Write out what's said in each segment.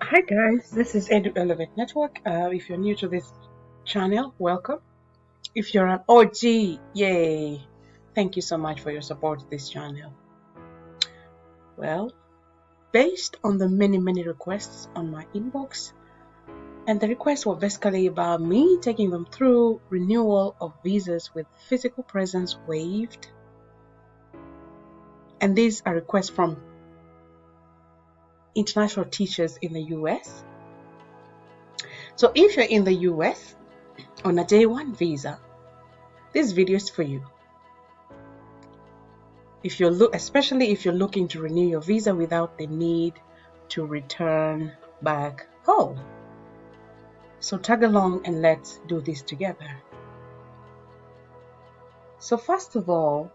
Hi guys, this is Edu Elevate Network. If you're new to this channel, welcome. If you're an OG, yay! Thank you so much for your support to this channel. Well, based on the many requests on my inbox, and the requests were basically about me taking them through renewal of visas with physical presence waived. And these are requests from international teachers in the US. So if you're in the US on a J1 visa, this video is for you. Especially if you're looking to renew your visa without the need to return back home. So tag along and let's do this together. So first of all,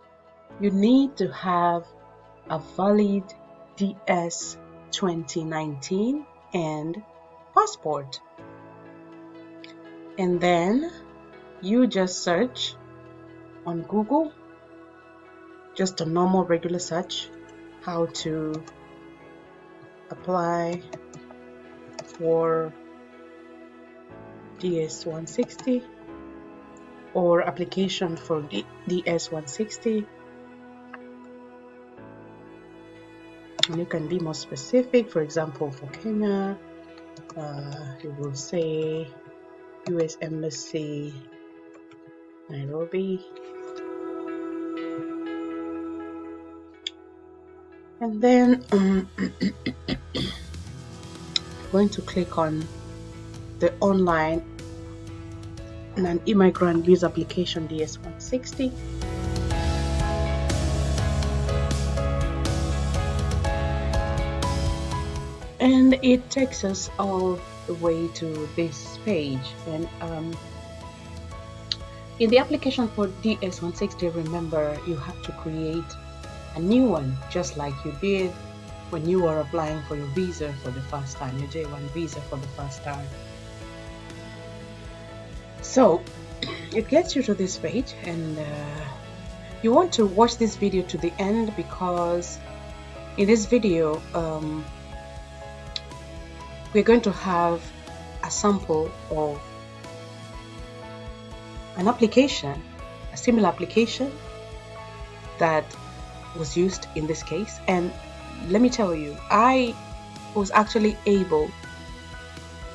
you need to have a valid DS 2019 and passport. And then you just search on Google, just a normal regular search, how to apply for DS 160 or application for DS 160. And you can be more specific. For example, for Kenya, you will say US Embassy, Nairobi. And then I'm going to click on the online non-immigrant visa application DS 160. And it takes us all the way to this page. And in the application for DS 160, remember you have to create a new one, just like you did when you were applying for your visa for the first time, your J1 visa for the first time. So it gets you to this page, and you want to watch this video to the end, because in this video we're going to have a sample of an application, a similar application that was used in this case. And let me tell you, I was actually able,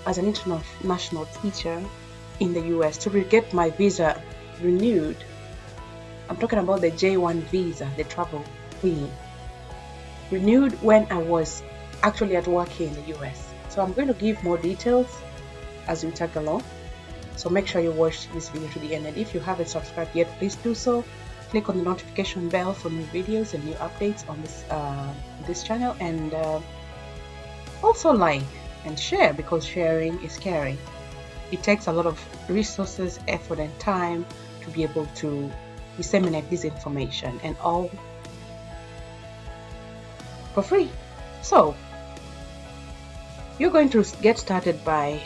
as an international teacher in the US, to get my visa renewed. I'm talking about the J1 visa, the travel fee, renewed when I was actually at work here in the US. So I'm going to give more details as we tag along. So make sure you watch this video to the end. And if you haven't subscribed yet, please do so. Click on the notification bell for new videos and new updates on this channel. And also like and share, because sharing is caring. It takes a lot of resources, effort, and time to be able to disseminate this information, and all for free. So you're going to get started by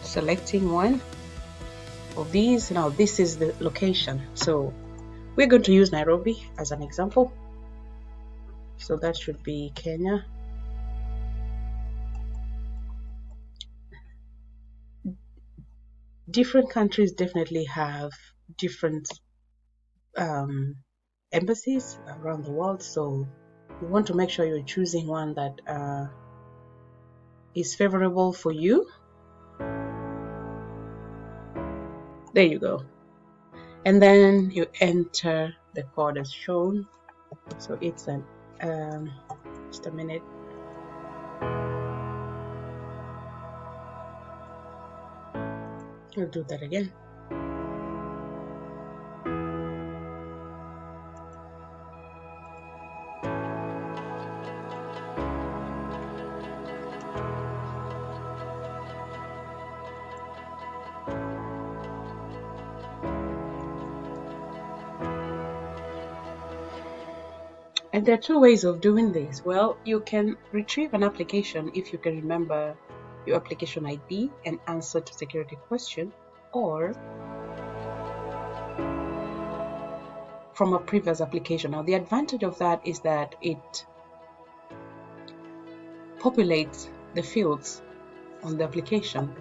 selecting one of these. Now this is the location, so we're going to use Nairobi as an example. So that should be Kenya. Different countries definitely have different embassies around the world, so you want to make sure you're choosing one that is favorable for you. There you go. And then you enter the code as shown. So it's an just a minute. I'll do that again. And there are two ways of doing this. Well, you can retrieve an application if you can remember your application ID and answer to security question, or from a previous application. Now, the advantage of that is that it populates the fields on the application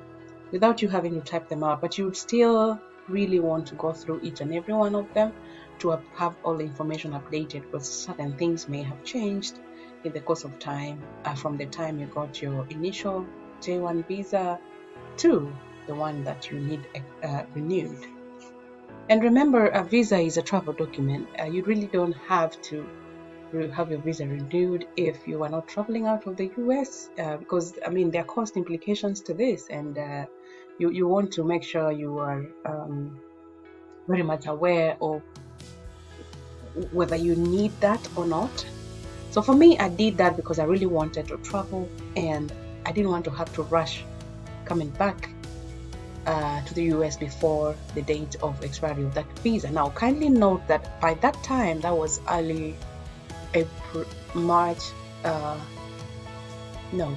without you having to type them out, but you would still really want to go through each and every one of them to have all the information updated, because certain things may have changed in the course of time, from the time you got your initial J1 visa to the one that you need renewed. And remember, a visa is a travel document. You really don't have to have your visa renewed if you are not traveling out of the US, because I mean there are cost implications to this, and you want to make sure you are very much aware of whether you need that or not. So for me, I did that because I really wanted to travel, and I didn't want to have to rush coming back to the US before the date of expiry of that visa. Now, kindly note that by that time, that was early April, March, no,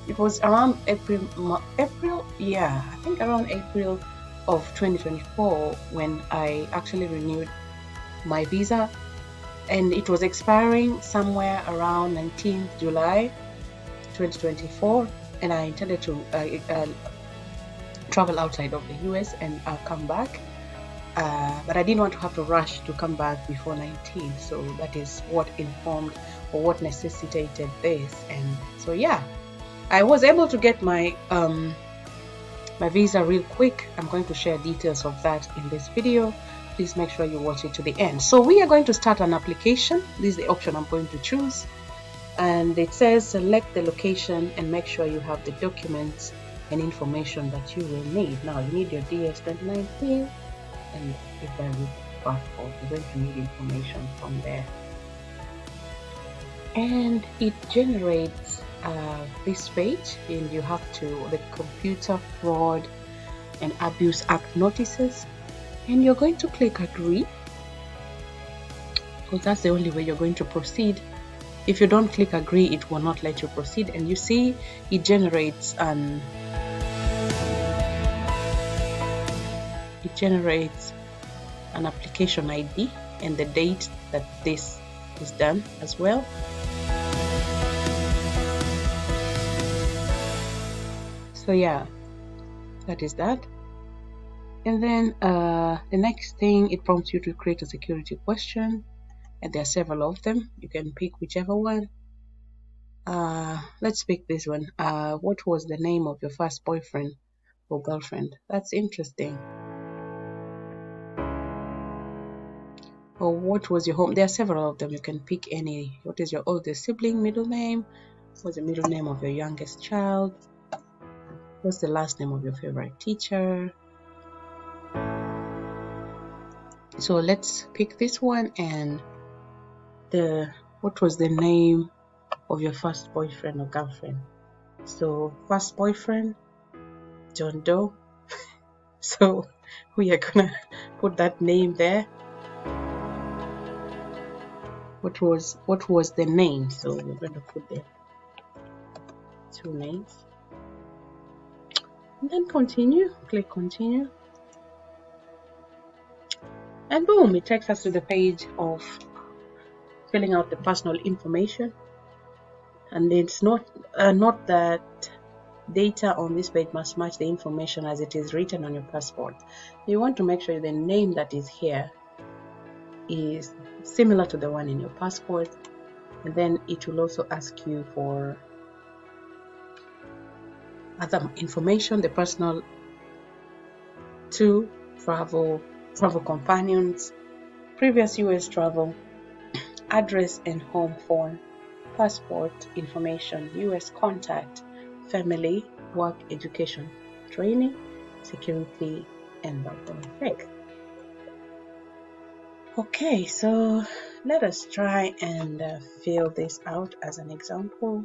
it was around April, yeah, I think around April of 2024 when I actually renewed my visa, and it was expiring somewhere around 19th July 2024, and I intended to travel outside of the US and come back, but I didn't want to have to rush to come back before 19th, so that is what informed or what necessitated this. And so yeah, I was able to get my my visa real quick. I'm going to share details of that in this video. Please make sure you watch it to the end. So we are going to start an application. This is the option I'm going to choose, and it says select the location and make sure you have the documents and information that you will need. Now you need your DS-2019 and your valid passport. You're going to need information from there, and it generates this page, and you have to the Computer Fraud and Abuse Act notices, and you're going to click agree, because that's the only way you're going to proceed. If you don't click agree, it will not let you proceed. And you see it generates an application ID and the date that this is done as well. So yeah, that is that. And then the next thing, it prompts you to create a security question, and there are several of them. You can pick whichever one. Let's pick this one. What was the name of your first boyfriend or girlfriend? That's interesting. Or what was your home? There are several of them. You can pick any. What is your oldest sibling middle name? What's the middle name of your youngest child? What's the last name of your favorite teacher? So let's pick this one. And what was the name of your first boyfriend or girlfriend? So first boyfriend, John Doe. So we are gonna put that name there. What was the name? So we're going to put the two names, and then continue. Click continue, and boom, it takes us to the page of filling out the personal information. And it's not that data on this page must match the information as it is written on your passport. You want to make sure the name that is here is similar to the one in your passport, and then it will also ask you for other information, the personal to travel companions, previous US travel, address and home phone, passport information, US contact, family, work, education, training, security, and background check. Okay, so let us try and fill this out as an example.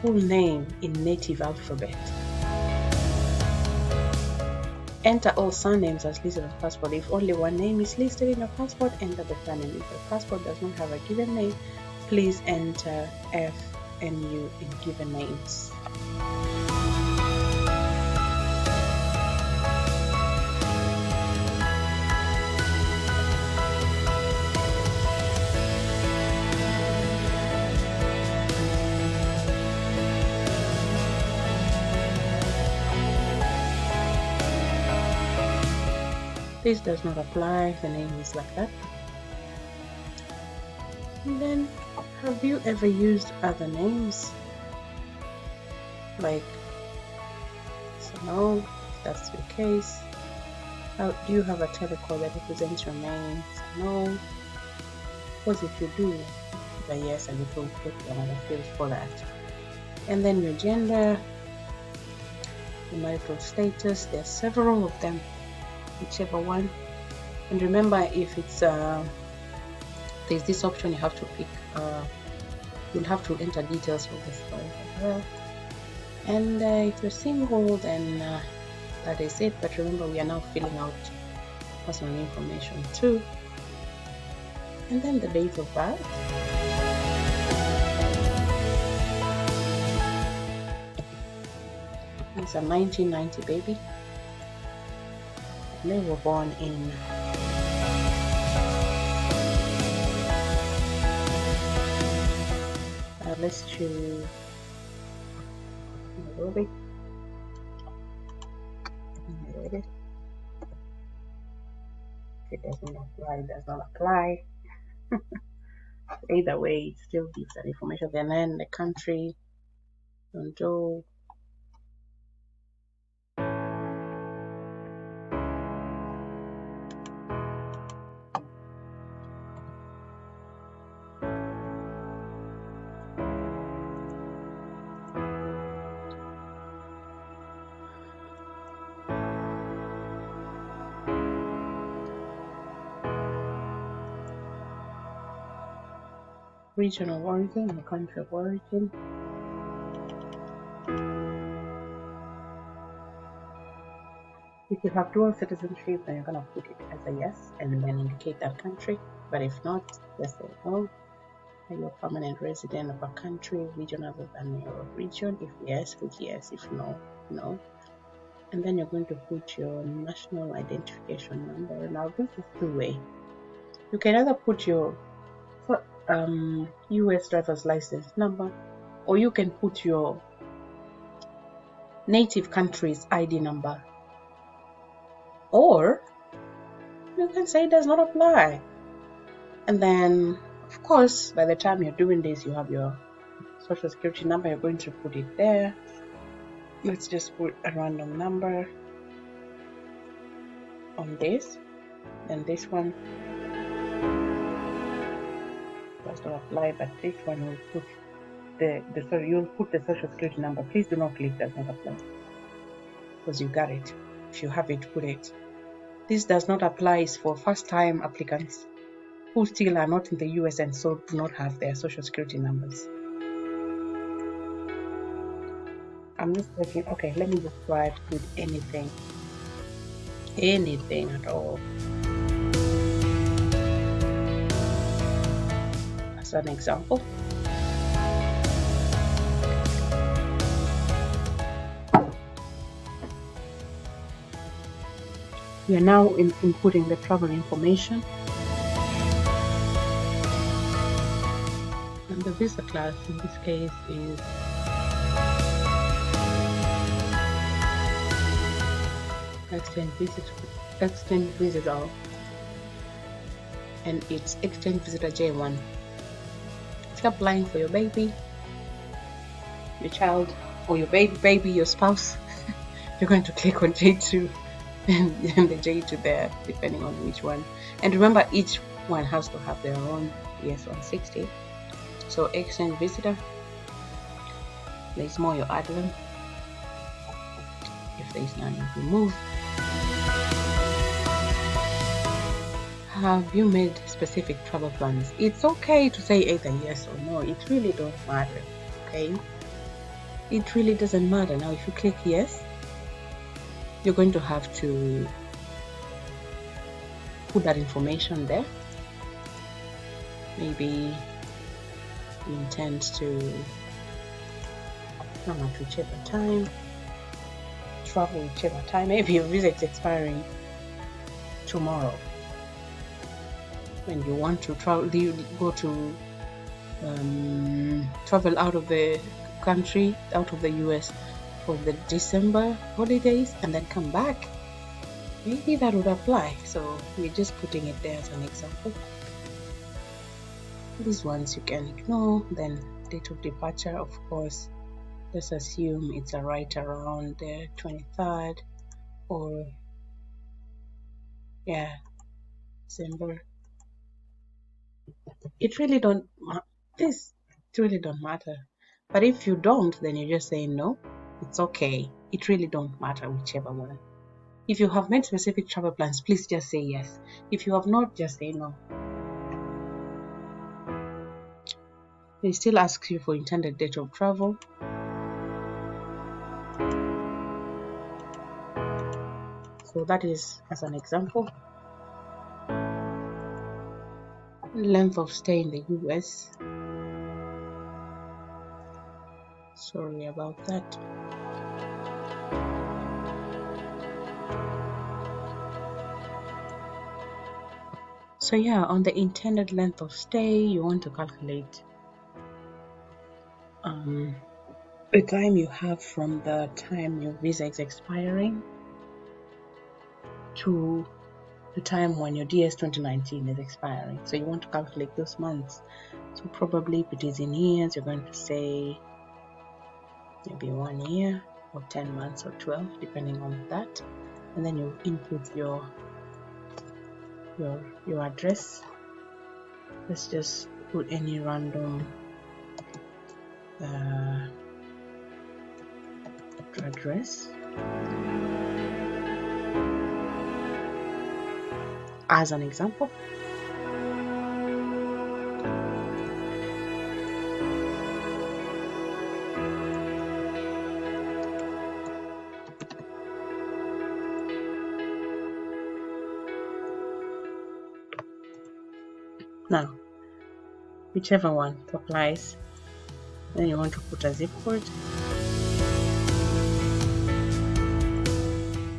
Full name in native alphabet. Enter all surnames as listed on passport. If only one name is listed in your passport, enter the surname. If your passport does not have a given name, please enter F and U in given names. This does not apply, the name is like that. And then, have you ever used other names? Like, so no, if that's the case. Do you have a telecall that represents your name? So no. Because if you do, the yes, and it will put another field for that. And then your gender, your marital status, there are several of them, whichever one. And remember, if it's there's this option you have to pick, you'll have to enter details of the spouse as well. And if you're single, then that is it. But remember, we are now filling out personal information too. And then the date of birth. It's a 1990 baby. And they were born in let's choose Nairobi. It doesn't apply, it does not apply. Either way, it still gives that information. And then the country, Toronto. Region of origin, the country of origin. If you have dual citizenship, then you're going to put it as a yes and then indicate that country. But if not, just say no. Are you a permanent resident of a country, region other than your region? If yes, put yes. If no, no. And then you're going to put your national identification number. Now this is two-way. You can either put your US driver's license number, or you can put your native country's ID number, or you can say it does not apply. And then, of course, by the time you're doing this, you have your social security number. You're going to put it there. Let's just put a random number on this, and this one does not apply, but this one will put you'll put the social security number. Please do not click does not apply, because you got it. If you have it, put it. This does not apply for first-time applicants who still are not in the US and so do not have their social security numbers. I'm just looking. Okay, let me just try to put anything at all as an example. We are now inputting the travel information, and the visa class in this case is extended visitor, and it's extended visitor J1. If you're applying for your baby, your child, or your baby, your spouse, you're going to click on J2 and the J2 there, depending on which one. And remember, each one has to have their own ES160. So extended visitor, there's more, you add them. If there's none, you remove. Have you made specific travel plans? It's okay to say either yes or no. It really don't matter, okay? It really doesn't matter. Now, if you click yes, you're going to have to put that information there. Maybe you intend to come at whichever time, travel whichever time. Maybe your visa is expiring tomorrow, when you want to travel, you go to travel out of the country, out of the US for the December holidays, and then come back. maybe that would apply. So we're just putting it there as an example. These ones you can ignore. Then date of departure, of course, let's assume it's right around the 23rd or yeah, December. It really don't this it really don't matter. But if you don't, then you just say no. It's okay. It really don't matter whichever one. If you have made specific travel plans, please just say yes. If you have not, just say no. They still ask you for intended date of travel. So that is as an example. Length of stay in the US. Sorry about that. So yeah, on the intended length of stay, you want to calculate the time you have from the time your visa is expiring to the time when your DS 2019 is expiring. So you want to calculate those months. So probably if it is in years, you're going to say maybe 1 year or 10 months or 12, depending on that. And then you input your address. Let's just put any random address as an example. Now, whichever one applies, then you want to put a zip code.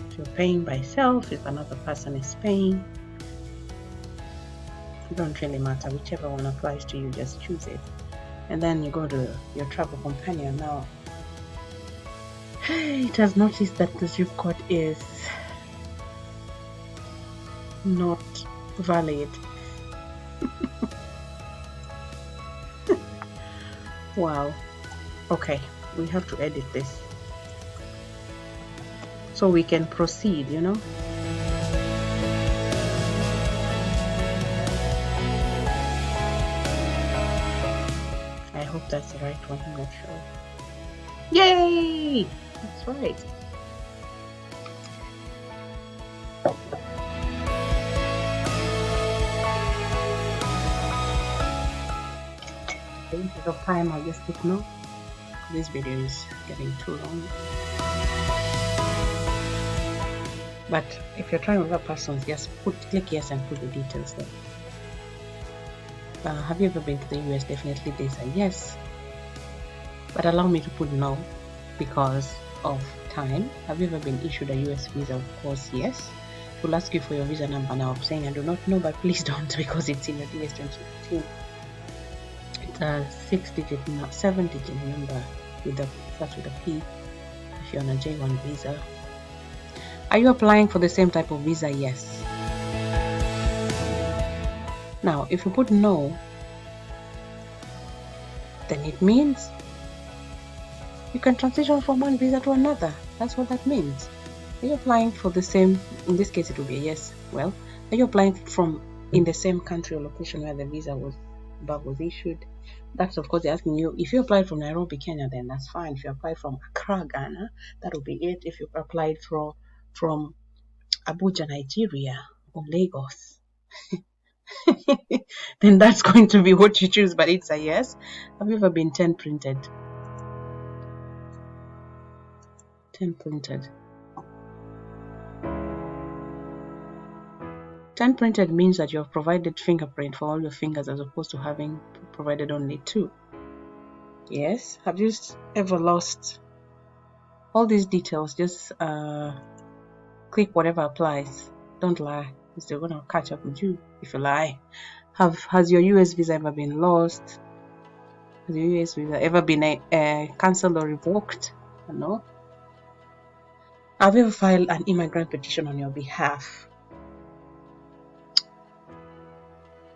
If you're paying by self, if another person is paying, it don't really matter. Whichever one applies to you, just choose it. And then you go to your travel companion. Now, it has noticed that the zip code is not valid. Wow. Okay, we have to edit this so we can proceed, you know. I hope that's the right one. I'm not sure. Yay! That's right. Instead of time, I'll just click no. This video is getting too long. But if you're trying with other persons, just click yes and put the details there. Have you ever been to the US? Definitely there's a yes. But allow me to put no because of time. Have you ever been issued a US visa? Of course, yes. We'll ask you for your visa number now. I'm saying I do not know, but please don't because it's in your DS 2015. It's a 7-digit number starts with a P if you're on a J1 visa. Are you applying for the same type of visa? Yes. Now, if you put no, then it means you can transition from one visa to another. That's what that means. Are you applying for the same, in this case it will be a yes. Well, are you applying from in the same country or location where the visa was issued? That's of course they're asking you. If you applied from Nairobi, Kenya, then that's fine. If you applied from Accra, Ghana, that will be it. If you applied from Abuja, Nigeria, or Lagos, then that's going to be what you choose, but it's a yes. Have you ever been 10 printed? 10 printed. 10 printed means that you have provided fingerprint for all your fingers as opposed to having provided only 2. Yes. Have you ever lost all these details? Just click whatever applies. Don't lie, because they're gonna catch up with you if you lie. Has your US visa ever been lost? Has your US visa ever been cancelled or revoked? No. Have you ever filed an immigrant petition on your behalf?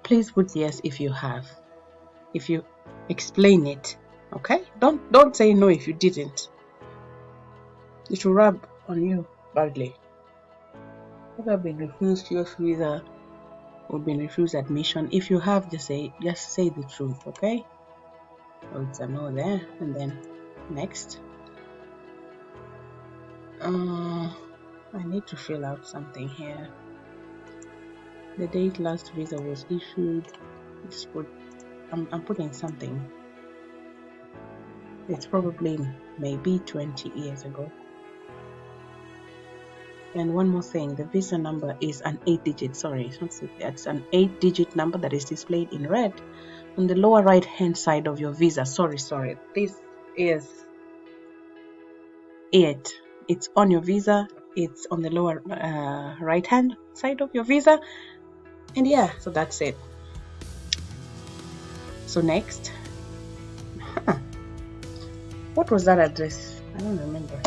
Please put yes if you have. If you explain it, okay? Don't say no if you didn't. It will rub on you badly. If you have been refused your visa or been refused admission, if you have, just say the truth, okay? So it's a no there, and then next. I need to fill out something here. The date last visa was issued. Just put. I'm putting something. It's probably maybe 20 years ago. And one more thing, the visa number is an 8-digit. Sorry, it's an 8-digit number that is displayed in red on the lower right hand side of your visa. Sorry. This is it. It's on your visa. It's on the lower right hand side of your visa. And yeah, so that's it. So next. What was that address? I don't remember.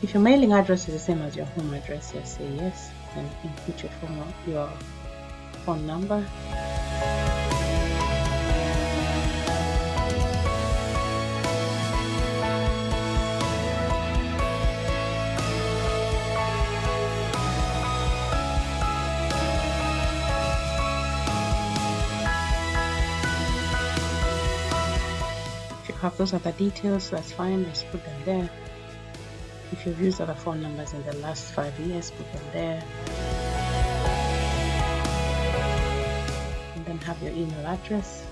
If your mailing address is the same as your home address, just say yes and input your phone number. If you have those other details, that's fine, just put them there. If you've used other phone numbers in the last 5 years, put them there. And then have your email address.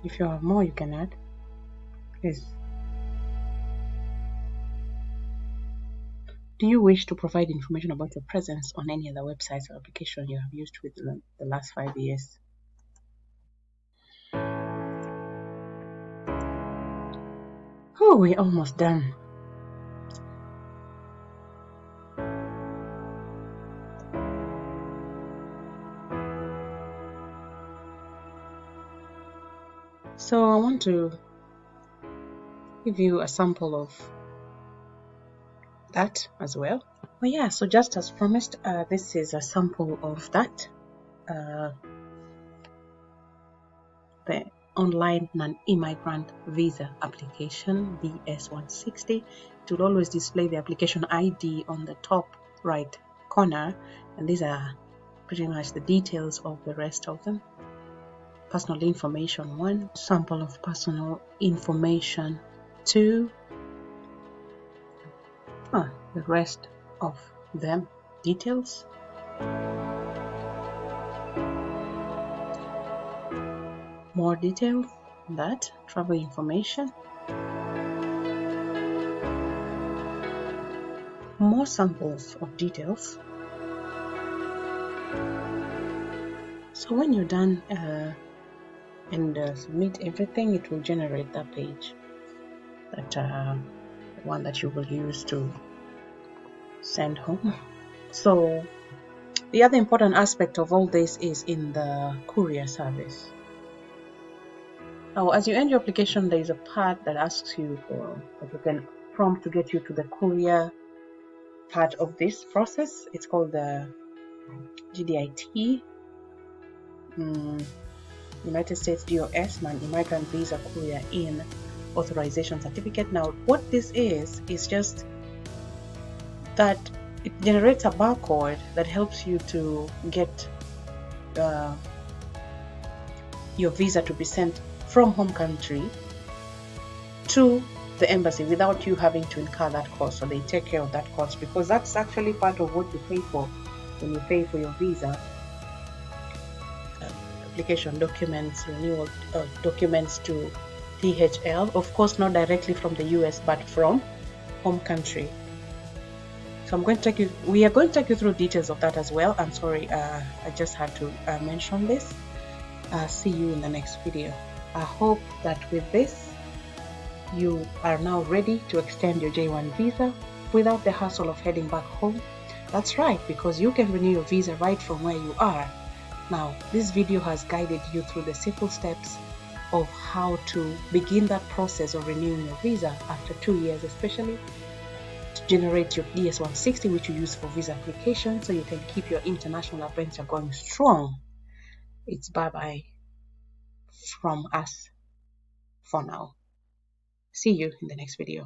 If you have more, you can add. Please. Do you wish to provide information about your presence on any other websites or application you have used within the last 5 years? Oh, we're almost done. So I want to give you a sample of that as well. Well, yeah, so just as promised, this is a sample of that. The online non-immigrant visa application, BS160. It will always display the application ID on the top right corner, and these are pretty much the details of the rest of them. Personal information 1, sample of personal information 2, the rest of them details. More details, that travel information. More samples of details. So when you're done and submit everything, it will generate that page, that one that you will use to send home. So the other important aspect of all this is in the courier service. Now, as you end your application, there is a part that asks you for, that you can prompt to get you to the courier part of this process. It's called the GDIT. United States DOS, non-immigrant visa courier in authorization certificate. Now, what this is just that it generates a barcode that helps you to get your visa to be sent from home country to the embassy without you having to incur that cost. So they take care of that cost, because that's actually part of what you pay for when you pay for your visa. Application documents, renewal documents to THL, of course not directly from the US but from home country. So we are going to take you through details of that as well. I'm sorry, I just had to mention this. See you in the next video. I hope that with this you are now ready to extend your J1 visa without the hassle of heading back home. That's right, because you can renew your visa right from where you are. Now, this video has guided you through the simple steps of how to begin that process of renewing your visa after 2 years, especially to generate your DS-160, which you use for visa application, so you can keep your international adventure going strong. It's bye-bye from us for now. See you in the next video.